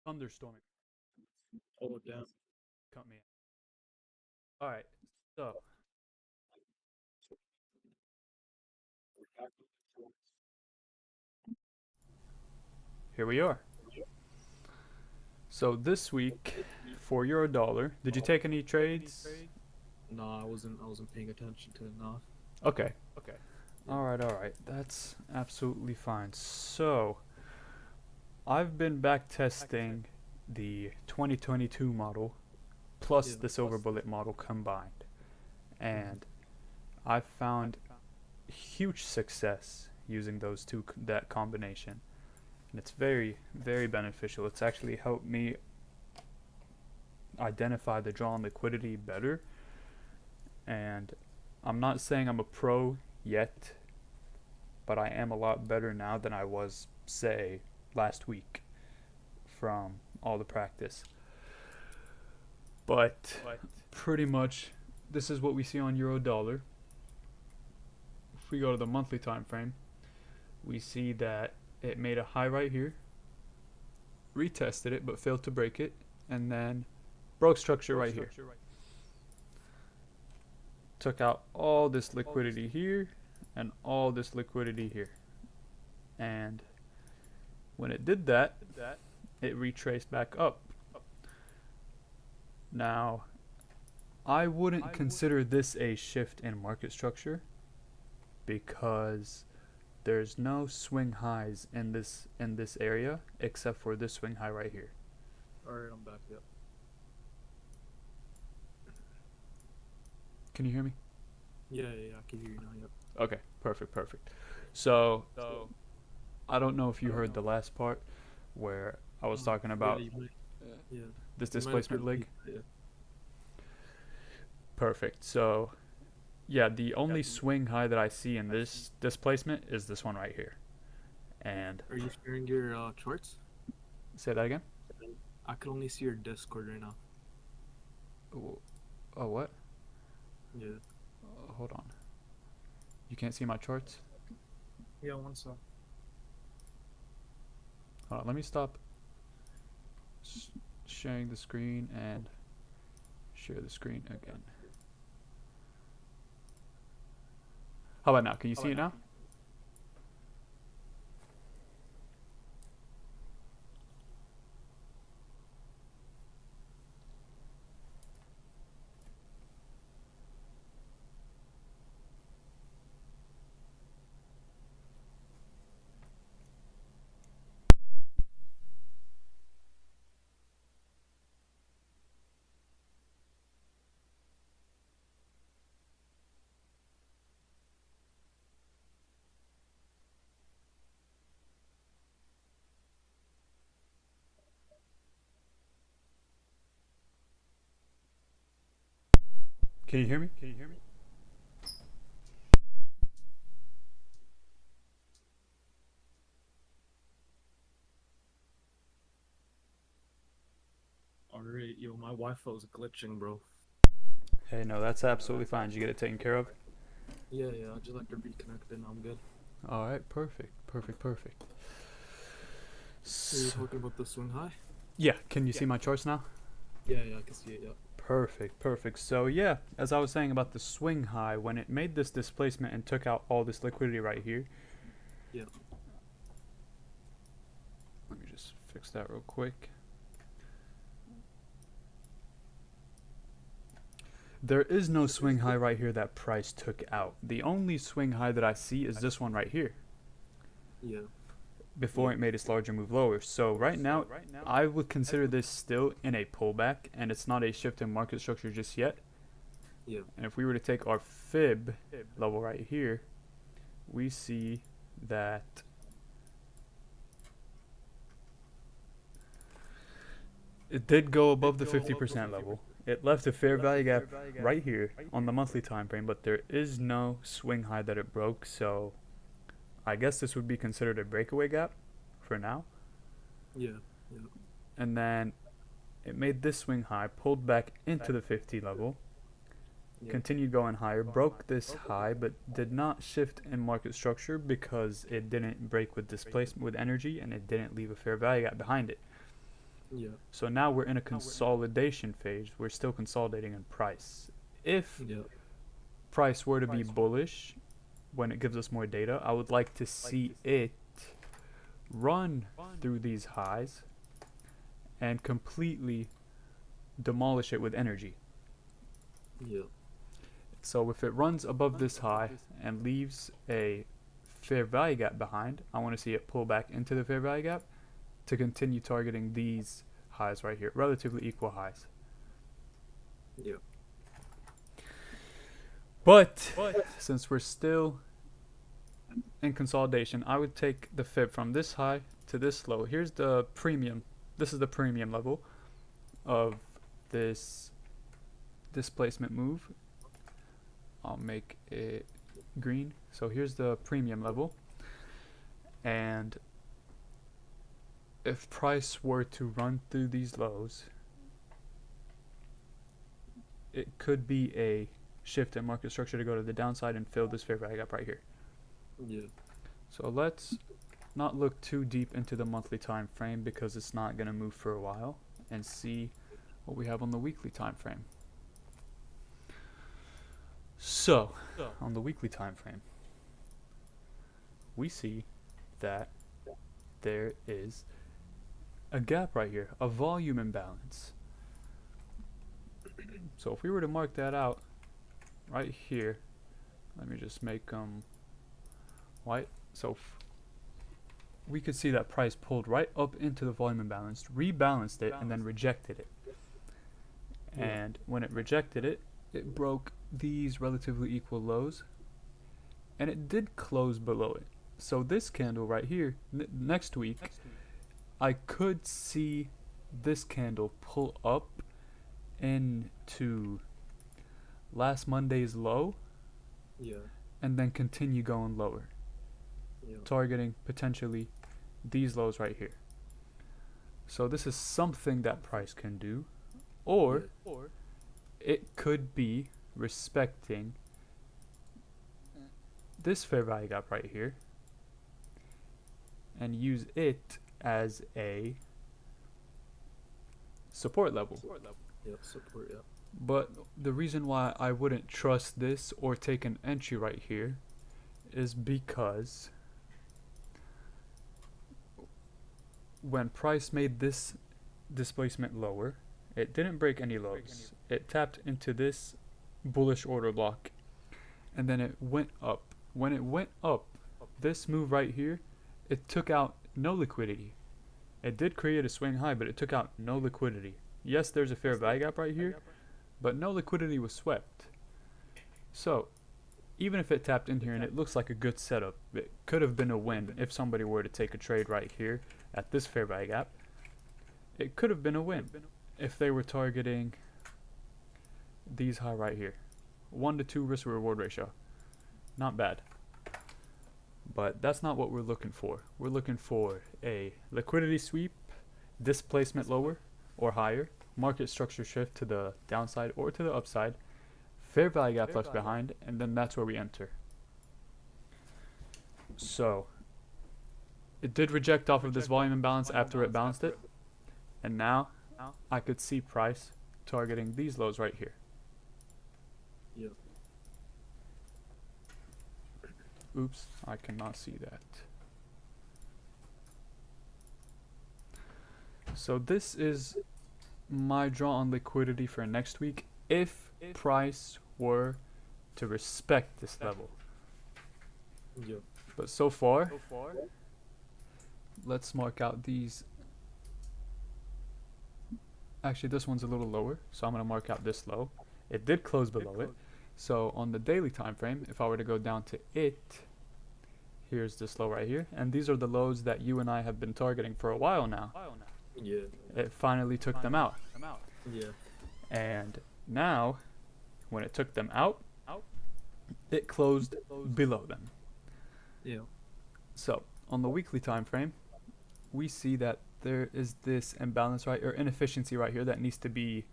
thunderstorming. Oh, damn. Cut me. All right. So here we are. So this week for Euro dollar, did you take any trades? No, I wasn't paying attention to it, no. Okay. Yeah. All right. That's absolutely fine. So I've been back testing the 2022 model plus Yeah. the silver bullet model combined, Mm-hmm. and I've found huge success using that combination, and it's very beneficial. It's actually helped me identify the draw on liquidity better, and I'm not saying I'm a pro yet, but I am a lot better now than I was, say, last week from all the practice. But pretty much this is what we see on euro dollar. If we go to the monthly time frame, we see that it made a high right here, retested it but failed to break it, and then broke structure right here. Took out all this liquidity here and all this liquidity here. And when it did that, it retraced back up. Now, I wouldn't consider this a shift in market structure because there's no swing highs in this area except for this swing high right here. Alright, I'm back, yep. Can you hear me? Yeah, I can hear you now, yep. Okay, perfect. So I don't know if you heard the last part where I was talking about Yeah, this you might have to displacement leg. repeat that, Perfect. So yeah, the only swing high that I see in this displacement is this one right here. And yeah. Are you sharing your charts? say that again. I can only see your Discord right now. Oh, what? Yeah. Hold on. You can't see my charts? Yeah, one sec. Hold on, let me stop sharing the screen and share the screen again. How about now? Can you see it now? Can you hear me? Alright, yo, my Wi-Fi was glitching, bro. Hey, no, that's absolutely fine. Did you get it taken care of? Yeah, I just like to reconnect and I'm good. All right, perfect. So you're talking about the swing high? Yeah, can you see my charts now? Yeah, I can see it, yeah. Perfect. So yeah, as I was saying about the swing high, when it made this displacement and took out all this liquidity right here. Yeah. Let me just fix that real quick. There is no swing high right here that price took out. The only swing high that I see is this one right here Yeah. before it made its larger move lower. So right now, I would consider this still in a pullback, and it's not a shift in market structure just yet. Yeah. And if we were to take our fib level right here, we see that it did go above the 50% level. It left a fair value gap right here on the monthly time frame, but there is no swing high that it broke. So I guess this would be considered a breakaway gap for now. Yeah. And then it made this swing high, pulled back into the 50 level, Yeah. continued going higher, broke this high, but did not shift in market structure because it didn't break with displacement with energy, and it didn't leave a fair value gap behind it. Yeah. So now we're in a consolidation phase. We're still consolidating in price. If Yeah. price were to be bullish when it gives us more data, I would like to see it run through these highs and completely demolish it with energy. Yeah. So if it runs above this high and leaves a fair value gap behind, I want to see it pull back into the fair value gap to continue targeting these highs right here, relatively equal highs. Yeah. But since we're still in consolidation, I would take the fib from this high to this low. Here's the premium. This is the premium level of this displacement move. I'll make it green. So here's the premium level. And if price were to run through these lows, it could be a shift in market structure to go to the downside and fill this fair value gap right here. Yeah. So let's not look too deep into the monthly time frame because it's not going to move for a while, and see what we have on the weekly time frame. So on the weekly time frame, we see that there is a gap right here, a volume imbalance. So if we were to mark that out right here, let me just make them white. So we could see that price pulled right up into the volume imbalance, rebalanced it, and then rejected it. And when it rejected it, it broke these relatively equal lows, and it did close below it. So this candle right here, next week, I could see this candle pull up into last Monday's low, Yeah. and then continue going lower, Yeah. targeting potentially these lows right here. So this is something that price can do, or it could be respecting this fair value gap right here and use it as a support level. Yeah. Support. Yeah. But the reason why I wouldn't trust this or take an entry right here is because when price made this displacement lower, it didn't break any lows. It tapped into this bullish order block, and then it went up. When it went up, this move right here, it took out no liquidity. It did create a swing high, but it took out no liquidity. Yes, there's a fair value gap right here, but no liquidity was swept. So even if it tapped in here and it looks like a good setup, it could have been a win if somebody were to take a trade right here at this fair value gap. It could have been a win if they were targeting these high right here. 1 to 2 risk reward ratio. Not bad. But that's not what we're looking for. We're looking for a liquidity sweep, displacement lower or higher, market structure shift to the downside or to the upside, fair value gap left behind, and then that's where we enter. So it did reject off of this volume imbalance after it balanced it, and now I could see price targeting these lows right here. Yeah. Oops, I cannot see that. So this is my draw on liquidity for next week if price were to respect this level. Yeah. But so far, let's mark out these. Actually, this one's a little lower, so I'm going to mark out this low. It did close below it. So on the daily time frame, if I were to go down to it, here's this low right here, and these are the lows that you and I have been targeting for a while now. Yeah. It finally took them out. Yeah. And now, when it took them out, it closed below them. Yeah. So on the weekly time frame, we see that there is this imbalance right, or inefficiency right here that needs to be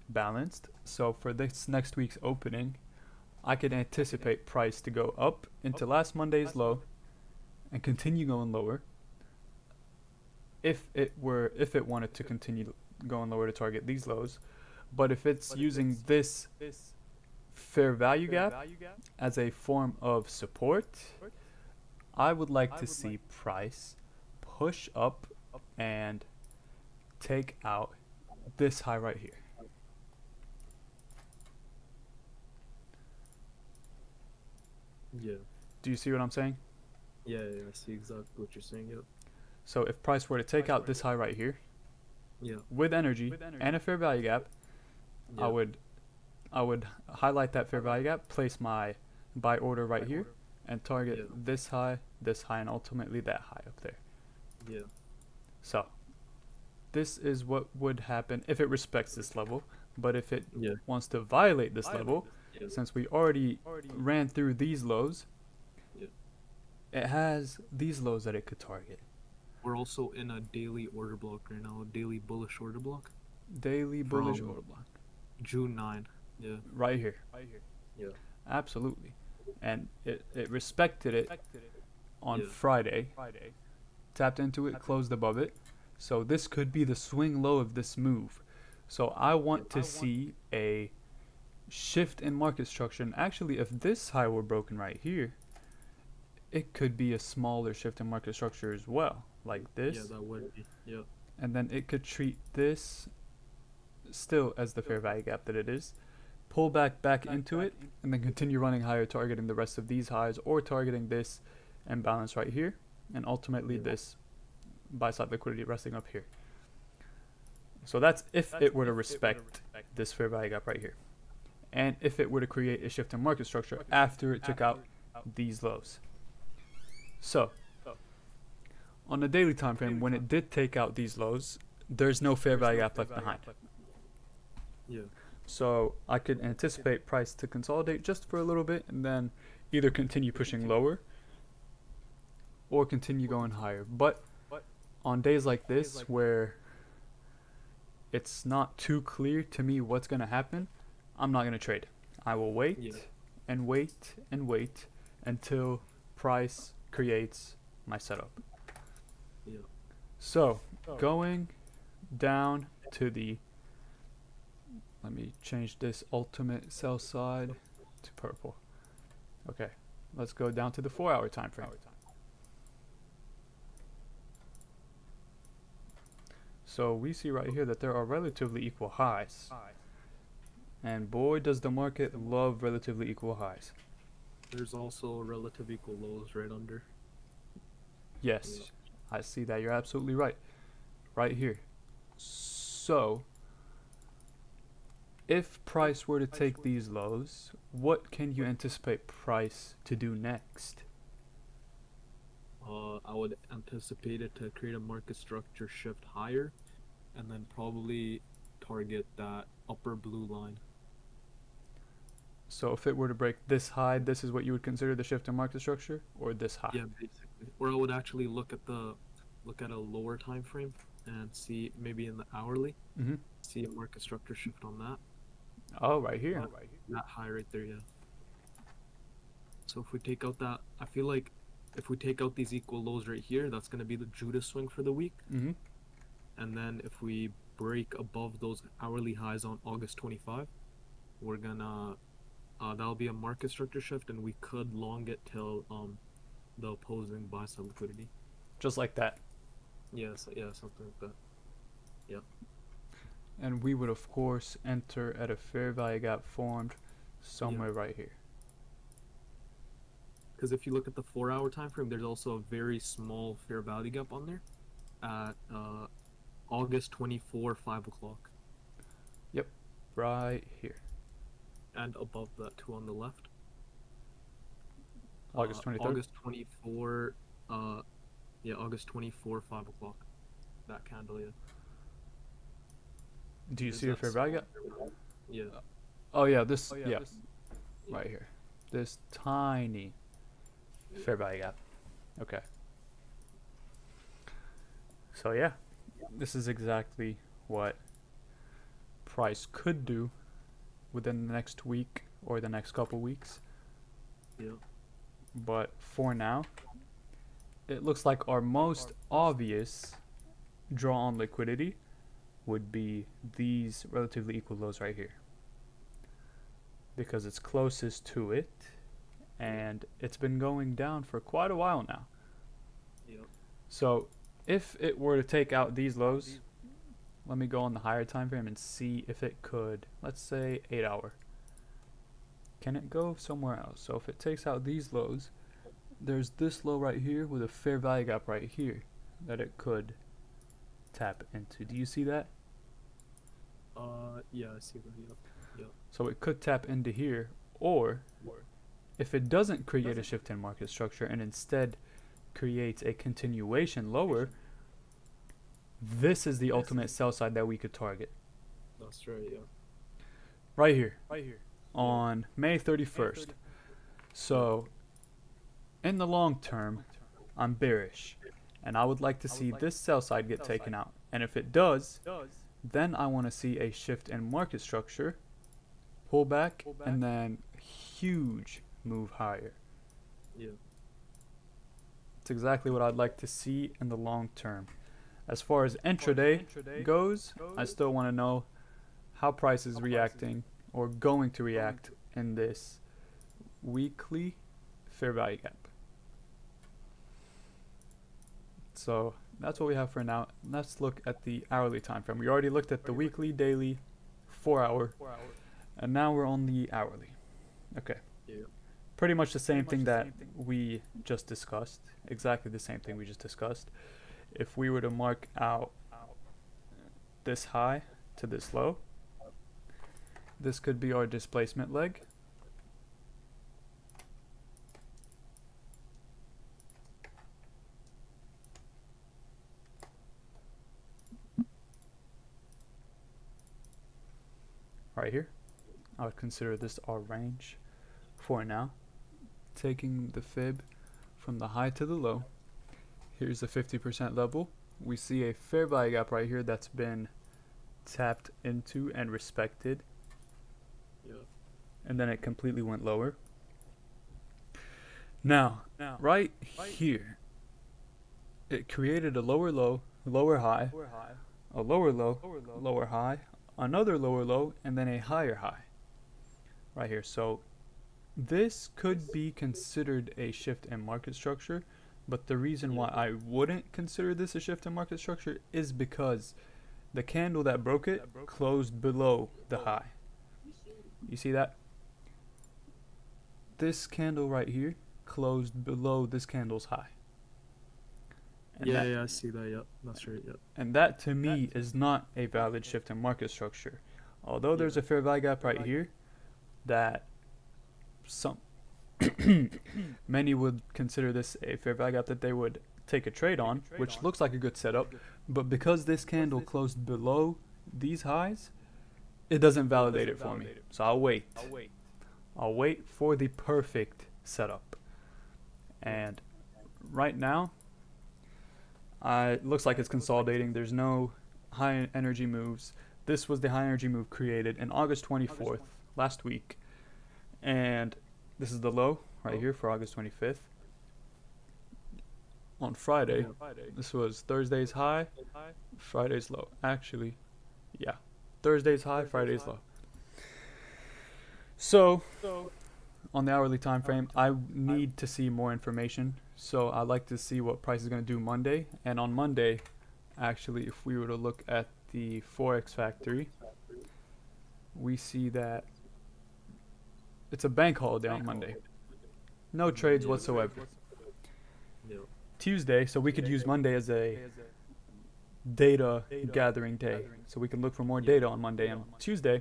balanced. So for this next week's opening, I could anticipate price to go up into last Monday's low and continue going lower if it wanted to continue going lower to target these lows. But if it's using this fair value gap as a form of support, I would like to see price push up and take out this high right here. Yeah. Do you see what I'm saying? Yeah, I see exactly what you're saying. Yep. So if price were to take out this high right here, Yeah. with energy and a fair value gap, Yeah. I would highlight that fair value gap, place my buy order right here, and target this high, and ultimately that high up there. Yeah. So this is what would happen if it respects this level. But if it wants to violate this level, since we already ran through these lows, it has these lows that it could target. We're also in a daily order block right now, a daily bullish order block. Daily bullish order block. June 9. Yeah. Right here. Yeah. Absolutely. And it respected it on Friday. Tapped into it, closed above it. So this could be the swing low of this move. So I want to see a shift in market structure. And actually, if this high were broken right here, it could be a smaller shift in market structure as well, like this. Yeah, that would be. Yeah. And then it could treat this still as the fair value gap that it is, pull back into it, and then continue running higher, targeting the rest of these highs, or targeting this imbalance right here, and ultimately this buy side liquidity resting up here. So that's if it were to respect this fair value gap right here, and if it were to create a shift in market structure after it took out these lows. So on the daily time frame, when it did take out these lows, there's no fair value gap left behind. Yeah. So I could anticipate price to consolidate just for a little bit and then either continue pushing lower or continue going higher. But on days like this where it's not too clear to me what's going to happen, I'm not going to trade. I will wait and wait and wait until price creates my setup. Yeah. So going down to the, let me change this ultimate sell side to purple. Okay, let's go down to the 4-hour time frame. So we see right here that there are relatively equal highs. And boy, does the market love relatively equal highs. There's also relative equal lows right under. Yes, I see that. You're absolutely right. Right here. So if price were to take these lows, what can you anticipate price to do next? I would anticipate it to create a market structure shift higher, and then probably target that upper blue line. So if it were to break this high, this is what you would consider the shift in market structure, or this high? Yeah, basically. Or I would actually look at a lower time frame and see maybe in the hourly, see a market structure shift on that. Oh, right here. That high right there, yeah. So if we take out that, I feel like if we take out these equal lows right here, that's going to be the Judas swing for the week. And then if we break above those hourly highs on August 25, we're gonna that'll be a market structure shift, and we could long it till the opposing buy side liquidity. Just like that. Yes, yeah, something like that. Yeah. And we would of course enter at a fair value gap formed somewhere right here. Because if you look at the 4-hour time frame, there's also a very small fair value gap on there at August 24, 5 o'clock. Yep, right here. And above that too on the left. August 23rd? August 24, August 24, 5 o'clock. That candle, yeah. Do you see a fair value gap? Yeah. Oh yeah, this, right here. This tiny fair value gap. Okay. So yeah, this is exactly what price could do within the next week or the next couple weeks. Yeah. But for now, it looks like our most obvious draw on liquidity would be these relatively equal lows right here, because it's closest to it, and it's been going down for quite a while now. Yep. So if it were to take out these lows, let me go on the higher time frame and see if it could, let's say 8 hour. Can it go somewhere else? So if it takes out these lows, there's this low right here with a fair value gap right here that it could tap into. Do you see that? Yeah, I see that. Yep. Yep. So it could tap into here, or if it doesn't create a shift in market structure and instead creates a continuation lower, this is the ultimate sell side that we could target. That's right, yeah. Right here. On May 31st. So in the long term, I'm bearish, and I would like to see this sell side get taken out. And if it does, then I want to see a shift in market structure, pull back, and then huge move higher. Yeah. It's exactly what I'd like to see in the long term. As far as intraday goes, I still want to know how price is reacting or going to react in this weekly fair value gap. So that's what we have for now. Let's look at the hourly time frame. We already looked at the weekly, daily, 4 hour, and now we're on the hourly. Okay. Yeah. Pretty much the same thing that we just discussed. Exactly the same thing we just discussed. If we were to mark out this high to this low, this could be our displacement leg. Right here. I would consider this our range for now. Taking the fib from the high to the low. Here's the 50% level. We see a fair value gap right here that's been tapped into and respected. Yeah. And then it completely went lower. Now, right here, it created a lower low, lower high, a lower low, lower high, another lower low, and then a higher high. Right here. So this could be considered a shift in market structure, but the reason why I wouldn't consider this a shift in market structure is because the candle that broke it closed below the high. You see that? This candle right here closed below this candle's high. And Yeah, I see that. Yep, that's right. Yep. And that to me is not a valid shift in market structure. Although there's a fair value gap right here that some many would consider this a fair value gap that they would take a trade on, which looks like a good setup, but because this candle closed below these highs, it doesn't validate it for me. So I'll wait. I'll wait for the perfect setup. And right now, it looks like it's consolidating. There's no high energy moves. This was the high energy move created in August 24th, last week. And this is the low right here for August 25th. On Friday, this was Thursday's high, Friday's low. Actually, yeah, Thursday's high, Friday's low. So, on the hourly time frame, I need to see more information. So I'd like to see what price is going to do Monday. And on Monday, actually, if we were to look at the Forex factory, we see that it's a bank holiday on Monday. No trades whatsoever. Tuesday, so we could use Monday as a data gathering day. So we can look for more data on Monday. And Tuesday,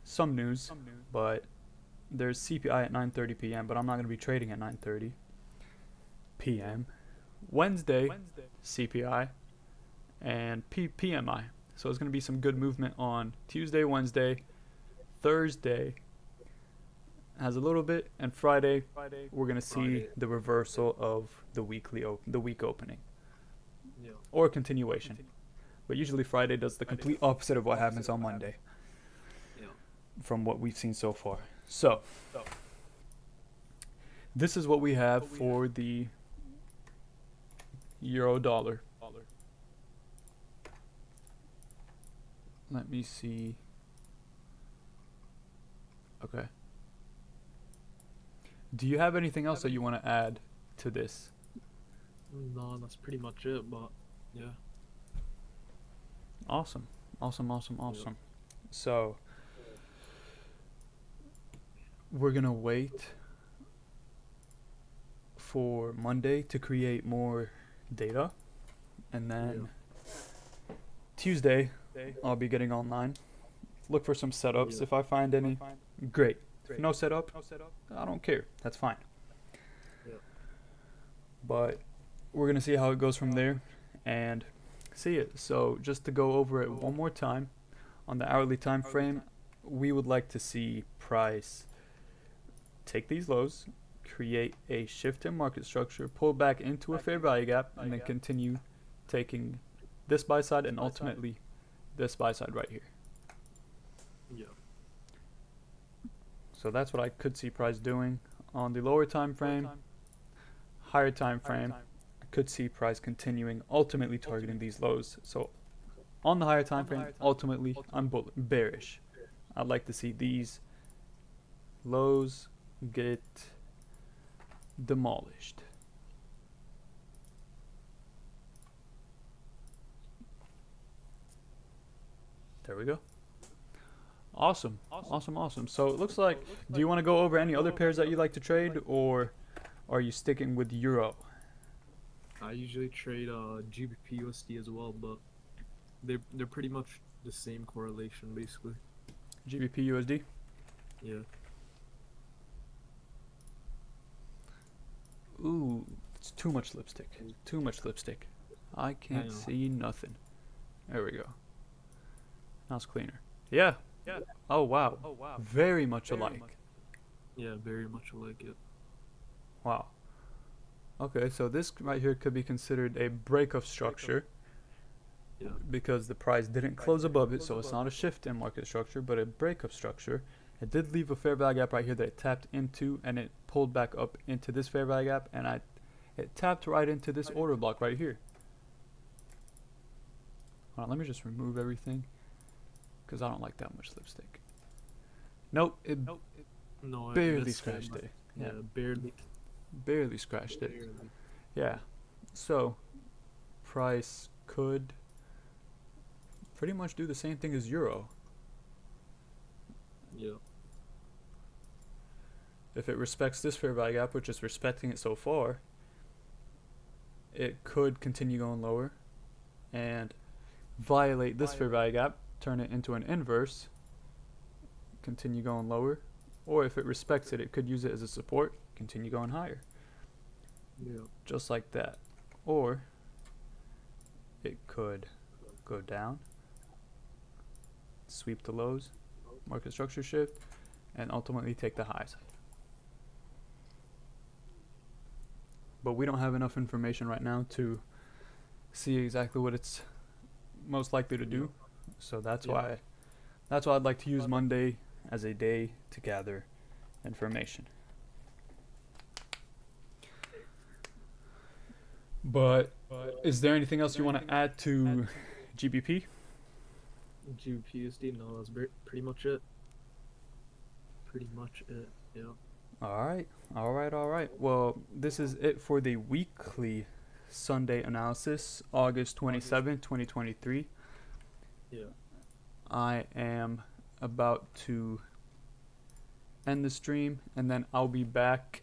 some news, but there's CPI at 9:30 p.m., but I'm not going to be trading at 9:30 p.m. Wednesday, CPI, and PMI. So it's going to be some good movement on Tuesday, Wednesday, Thursday has a little bit, and Friday we're going to see the reversal of the week opening, or continuation. But usually Friday does the complete opposite of what happens on Monday, from what we've seen so far. So this is what we have for the euro dollar. let me see. Okay. Do you have anything else that you want to add to this? No, that's pretty much it, but yeah. Awesome. Awesome, awesome, awesome. So we're gonna wait for Monday to create more data, and then Tuesday I'll be getting online. Look for some setups. If I find any, great. If no setup, I don't care. That's fine. But we're gonna see how it goes from there and see it. So just to go over it one more time, on the hourly time frame, we would like to see price take these lows, create a shift in market structure, pull back into a fair value gap, and then continue taking this buy side and ultimately this buy side right here. Yeah. So that's what I could see price doing on the lower time frame. Higher time frame, I could see price continuing, ultimately targeting these lows. So on the higher time frame, ultimately I'm bearish. I'd like to see these lows get demolished. There we go. Awesome. Awesome, awesome. So it looks like, do you want to go over any other pairs that you like to trade, or are you sticking with Euro? I usually trade GBP USD as well, but they're pretty much the same correlation basically. GBP USD? Yeah. Ooh, it's too much lipstick. Too much lipstick. I can't see nothing. There we go. Now it's cleaner. Yeah. Oh wow. Very much alike. Yeah, very much alike it. Wow. Okay, so this right here could be considered a break of structure. Yeah. Because the price didn't close above it, so it's not a shift in market structure, but a break of structure. It did leave a fair value gap right here that it tapped into, and it pulled back up into this fair value gap, and it tapped right into this order block right here. Hold on, let me just remove everything, because I don't like that much lipstick. Nope, it barely scratched it. Yeah, barely. Barely scratched it. Yeah. So price could pretty much do the same thing as Euro. Yeah. If it respects this fair value gap, which is respecting it so far, it could continue going lower and violate this fair value gap, turn it into an inverse, continue going lower, or if it respects it, it could use it as a support, continue going higher. Yeah. Just like that. Or it could go down, sweep the lows, market structure shift, and ultimately take the highs. But we don't have enough information right now to see exactly what it's most likely to do. So that's why I'd like to use Monday as a day to gather information. But is there anything else you want to add to GBP? GBP USD, no, that's pretty much it. Pretty much it, yeah. All right. Well, this is it for the weekly Sunday analysis, August 27th, 2023. Yeah. I am about to end the stream, and then I'll be back